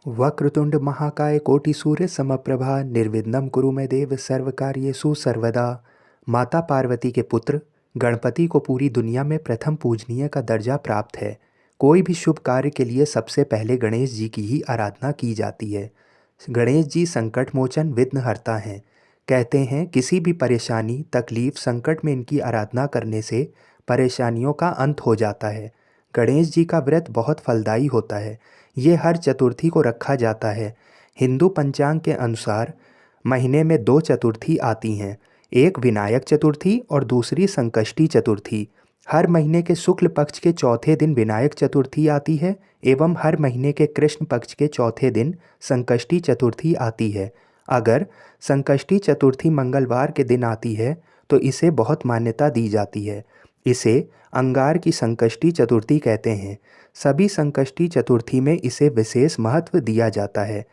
वक्रतुंड महाकाय कोटि सूर्य समप्रभा निर्विघ्नं कुरु मे देव सर्वकार्येषु सर्वदा। माता पार्वती के पुत्र गणपति को पूरी दुनिया में प्रथम पूजनीय का दर्जा प्राप्त है। कोई भी शुभ कार्य के लिए सबसे पहले गणेश जी की ही आराधना की जाती है। गणेश जी संकट मोचन विघ्नहर्ता हैं। कहते हैं किसी भी परेशानी तकलीफ संकट में इनकी आराधना करने से परेशानियों का अंत हो जाता है। गणेश जी का व्रत बहुत फलदायी होता है। ये हर चतुर्थी को रखा जाता है। हिंदू पंचांग के अनुसार महीने में दो चतुर्थी आती हैं, एक विनायक चतुर्थी और दूसरी संकष्टी चतुर्थी। हर महीने के शुक्ल पक्ष के चौथे दिन विनायक चतुर्थी आती है एवं हर महीने के कृष्ण पक्ष के चौथे दिन संकष्टी चतुर्थी आती है। अगर संकष्टी चतुर्थी मंगलवार के दिन आती है तो इसे बहुत मान्यता दी जाती है। इसे अंगार की संकष्टी चतुर्थी कहते हैं। सभी संकष्टी चतुर्थी में इसे विशेष महत्व दिया जाता है।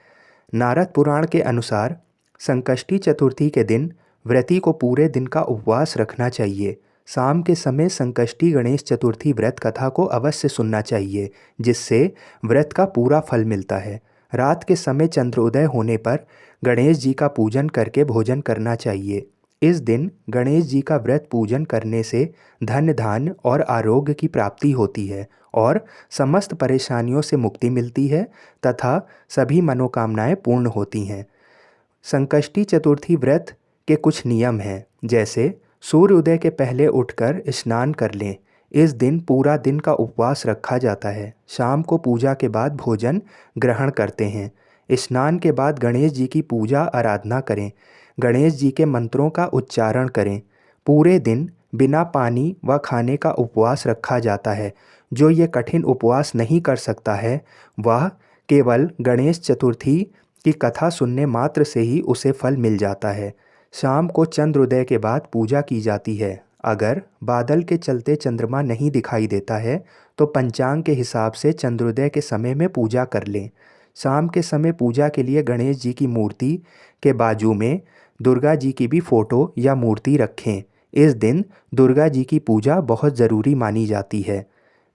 नारद पुराण के अनुसार संकष्टी चतुर्थी के दिन व्रती को पूरे दिन का उपवास रखना चाहिए। शाम के समय संकष्टी गणेश चतुर्थी व्रत कथा को अवश्य सुनना चाहिए, जिससे व्रत का पूरा फल मिलता है। रात के समय चंद्रोदय होने पर गणेश जी का पूजन करके भोजन करना चाहिए। इस दिन गणेश जी का व्रत पूजन करने से धन धान्य और आरोग्य की प्राप्ति होती है और समस्त परेशानियों से मुक्ति मिलती है तथा सभी मनोकामनाएं पूर्ण होती हैं। संकष्टी चतुर्थी व्रत के कुछ नियम हैं, जैसे सूर्योदय के पहले उठकर स्नान कर लें। इस दिन पूरा दिन का उपवास रखा जाता है। शाम को पूजा के बाद भोजन ग्रहण करते हैं। स्नान के बाद गणेश जी की पूजा आराधना करें। गणेश जी के मंत्रों का उच्चारण करें। पूरे दिन बिना पानी व खाने का उपवास रखा जाता है। जो ये कठिन उपवास नहीं कर सकता है वह केवल गणेश चतुर्थी की कथा सुनने मात्र से ही उसे फल मिल जाता है। शाम को चंद्रोदय के बाद पूजा की जाती है। अगर बादल के चलते चंद्रमा नहीं दिखाई देता है तो पंचांग के हिसाब से चंद्रोदय के समय में पूजा कर लें। शाम के समय पूजा के लिए गणेश जी की मूर्ति के बाजू में दुर्गा जी की भी फोटो या मूर्ति रखें। इस दिन दुर्गा जी की पूजा बहुत ज़रूरी मानी जाती है।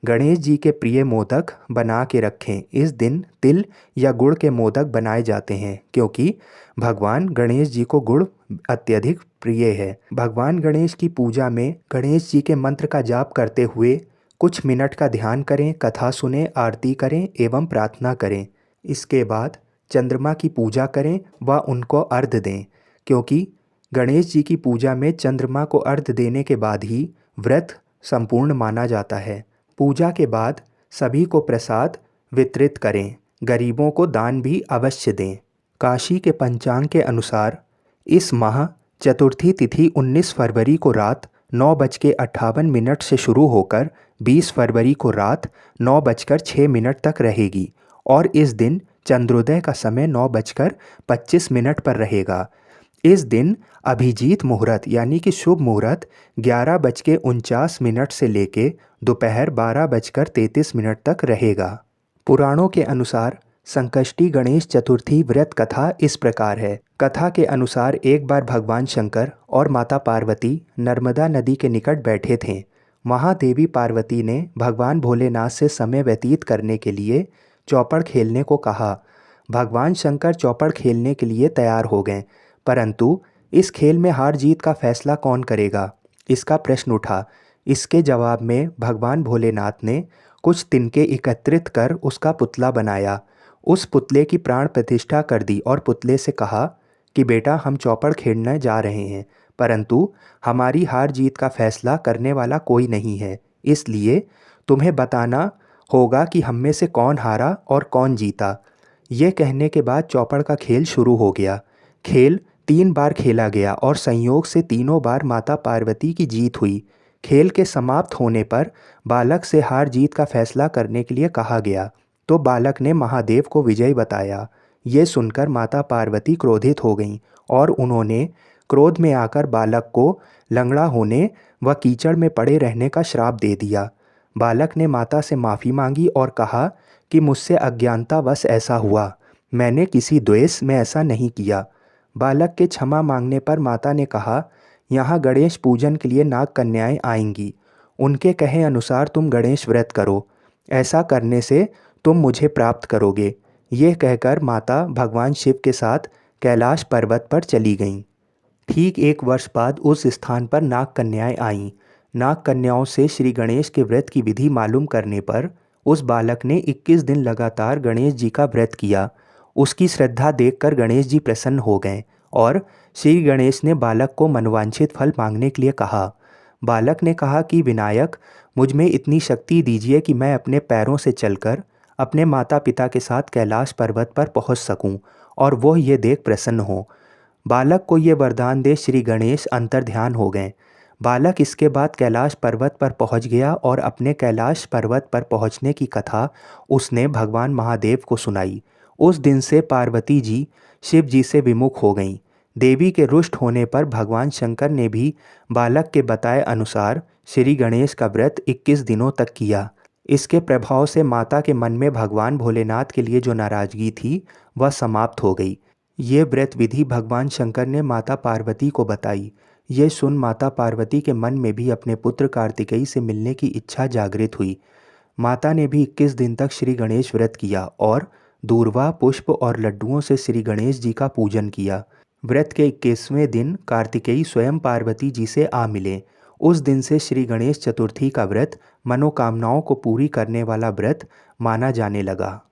गणेश जी के प्रिय मोदक बना के रखें। इस दिन तिल या गुड़ के मोदक बनाए जाते हैं, क्योंकि भगवान गणेश जी को गुड़ अत्यधिक प्रिय है। भगवान गणेश की पूजा में गणेश जी के मंत्र का जाप करते हुए कुछ मिनट का ध्यान करें, कथा सुनें, आरती करें एवं प्रार्थना करें। इसके बाद चंद्रमा की पूजा करें व उनको अर्घ्य दें, क्योंकि गणेश जी की पूजा में चंद्रमा को अर्घ्य देने के बाद ही व्रत संपूर्ण माना जाता है। पूजा के बाद सभी को प्रसाद वितरित करें। गरीबों को दान भी अवश्य दें। काशी के पंचांग के अनुसार इस माह चतुर्थी तिथि 19 फरवरी को रात 9:58 से शुरू होकर 20 फरवरी को रात 9:06 तक रहेगी और इस दिन चंद्रोदय का समय 9:25 पर रहेगा। इस दिन अभिजीत मुहूर्त यानी कि शुभ मुहूर्त 11:49 से लेके दोपहर 12:33 तक रहेगा। पुराणों के अनुसार संकष्टी गणेश चतुर्थी व्रत कथा इस प्रकार है। कथा के अनुसार एक बार भगवान शंकर और माता पार्वती नर्मदा नदी के निकट बैठे थे। वहाँ देवी पार्वती ने भगवान भोलेनाथ से समय व्यतीत करने के लिए चौपड़ खेलने को कहा। भगवान शंकर चौपड़ खेलने के लिए तैयार हो गए, परंतु इस खेल में हार जीत का फैसला कौन करेगा, इसका प्रश्न उठा। इसके जवाब में भगवान भोलेनाथ ने कुछ तिनके एकत्रित कर उसका पुतला बनाया। उस पुतले की प्राण प्रतिष्ठा कर दी और पुतले से कहा कि बेटा, हम चौपड़ खेलने जा रहे हैं, परंतु हमारी हार जीत का फैसला करने वाला कोई नहीं है, इसलिए तुम्हें बताना होगा कि हम में से कौन हारा और कौन जीता। ये कहने के बाद चौपड़ का खेल शुरू हो गया। खेल 3 बार खेला गया और संयोग से तीनों बार माता पार्वती की जीत हुई। खेल के समाप्त होने पर बालक से हार जीत का फैसला करने के लिए कहा गया, तो बालक ने महादेव को विजयी बताया। ये सुनकर माता पार्वती क्रोधित हो गईं और उन्होंने क्रोध में आकर बालक को लंगड़ा होने व कीचड़ में पड़े रहने का श्राप दे दिया। बालक ने माता से माफ़ी मांगी और कहा कि मुझसे अज्ञानतावश ऐसा हुआ, मैंने किसी द्वेष में ऐसा नहीं किया। बालक के क्षमा मांगने पर माता ने कहा, यहाँ गणेश पूजन के लिए नाग कन्याएं आएंगी, उनके कहे अनुसार तुम गणेश व्रत करो। ऐसा करने से तुम मुझे प्राप्त करोगे। यह कहकर माता भगवान शिव के साथ कैलाश पर्वत पर चली गईं। ठीक 1 वर्ष बाद उस स्थान पर नाग कन्याएं आईं। नाग कन्याओं से श्री गणेश के व्रत की विधि मालूम करने पर उस बालक ने 21 दिन लगातार गणेश जी का व्रत किया। उसकी श्रद्धा देखकर गणेश जी प्रसन्न हो गए और श्री गणेश ने बालक को मनवांछित फल मांगने के लिए कहा। बालक ने कहा कि विनायक, मुझ में इतनी शक्ति दीजिए कि मैं अपने पैरों से चलकर अपने माता पिता के साथ कैलाश पर्वत पर पहुंच सकूं और वह ये देख प्रसन्न हो। बालक को ये वरदान दे श्री गणेश अंतर्ध्यान हो गए। बालक इसके बाद कैलाश पर्वत पर पहुंच गया और अपने कैलाश पर्वत पर पहुंचने की कथा उसने भगवान महादेव को सुनाई। उस दिन से पार्वती जी शिव जी से विमुख हो गईं। देवी के रुष्ट होने पर भगवान शंकर ने भी बालक के बताए अनुसार श्री गणेश का व्रत 21 दिनों तक किया। इसके प्रभाव से माता के मन में भगवान भोलेनाथ के लिए जो नाराजगी थी वह समाप्त हो गई। ये व्रत विधि भगवान शंकर ने माता पार्वती को बताई। ये सुन माता पार्वती के मन में भी अपने पुत्र कार्तिकेय से मिलने की इच्छा जागृत हुई। माता ने भी 21 दिन तक श्री गणेश व्रत किया और दूर्वा, पुष्प और लड्डुओं से श्री गणेश जी का पूजन किया। व्रत के 21वें दिन कार्तिकेय स्वयं पार्वती जी से आ मिले। उस दिन से श्री गणेश चतुर्थी का व्रत मनोकामनाओं को पूरी करने वाला व्रत माना जाने लगा।